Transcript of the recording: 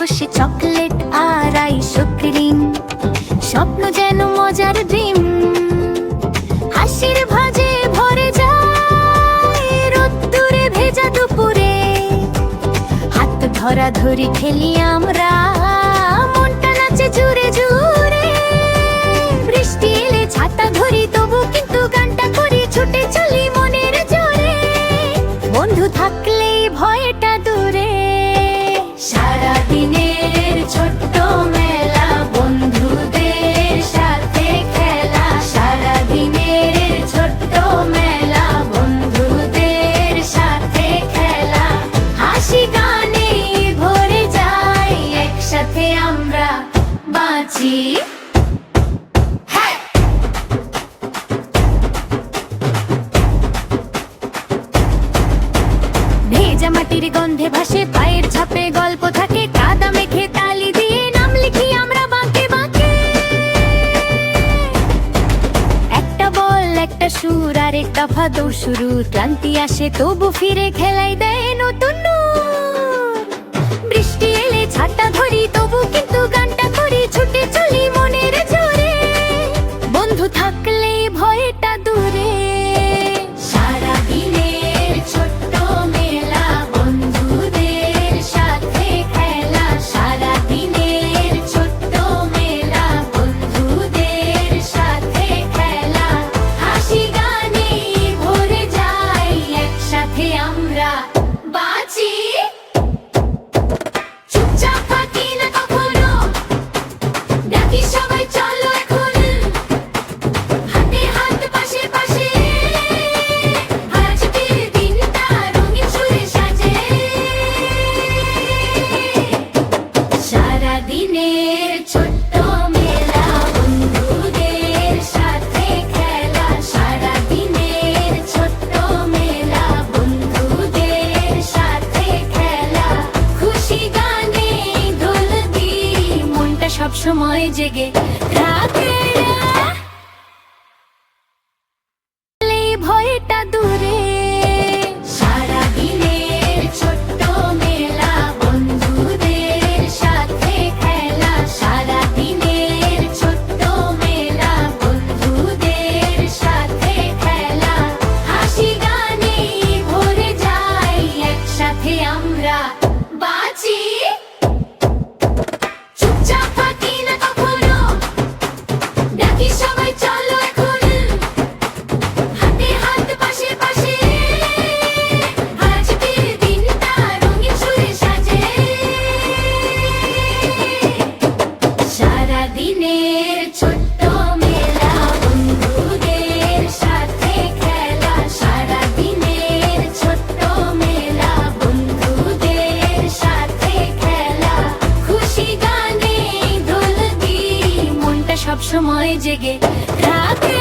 বসে চকলেট আর আইসক্রিম, স্বপ্ন যেন মজার ড্রিম। হাসির ভাজে ভরে যায় রোদ্দুরে ভেজা দুপুরে, হাত ধরাধরি খেলি আমরা, মনটা নাচে জুড়ে জুড়ে। বৃষ্টি এলে ছাতা ধরি তবু কিন্তু গানটা করি, ছুটে চলি মনের জোরে। বন্ধু থাকলেই ভয়টা দূরে। সারা দিনের ছোট্ট মেলা, বন্ধুদের সাথে খেলা। সারা দিনের ছোট্ট মেলা, বন্ধুদের সাথে খেলা। হাসি গানে ভরে যায়, একসাথে আমরা বাঁচি। ভেজা মাটির গন্ধে ভাসে পায়ের ছাপে গল্প থাকে, কাদা মেখে তালি দিয়ে নাম লিখি আমরা বাঁকে বাঁকে। একটা বল একটা সুর আর এক দফা দৌড় শুরু, ক্লান্তি আসে তবু ফিরে খেলাই দেয় নতুন নূর। বৃষ্টি এলে ছাতা ধরি তবু কিন্তু গানটা করি, ছুটে চলি মনের জোরে। বন্ধু থাকলেই ভয়টা দূরে। সারা দিনের ছোট্ট মেলা, বন্ধুদের সাথে খেলা। সারা দিনের ছোট্ট মেলা, বন্ধুদের সাথে খেলা। হাসি গানে ভরে যায়, একসাথে আমরা বাঁচি। চুপচাপ থাকি না কখনো, ডাকি সবাই চলো এখন। হাতে হাত পাশে পাশে, আজকের দিনটা রঙিন সুরে সাজে। সারা দিনের ছোট্ট মেলা, বন্ধুদের সাথে খেলা। সারা দিনের ছোট্ট মেলা, বন্ধুদের সাথে খেলা। খুশি গানে দোল দিই, মনটা সব সময় জেগে থাকে। ভয়টা দূরে। সারা দিনের ছোট্ট মেলা, বন্ধুদের সাথে খেলা। সারা দিনের ছোট্ট মেলা, বন্ধুদের সাথে খেলা। হাসি গানে ভরে যায়, একসাথে আমরা বাঁচি। চুপচাপ থাকি না কখনো, ডাকি সবাই চলো এখন। হাতে হাত পাশে পাশে, আজকের দিনটা রঙিন সুরে সাজে। সারা দিনের ছোট্ট মেলা, বন্ধুদের সাথে খেলা। সারা দিনের ছোট্ট মেলা, বন্ধুদের সাথে খেলা। খুশি গানে দোল দিই, মনটা সব সময় জেগে থাকে।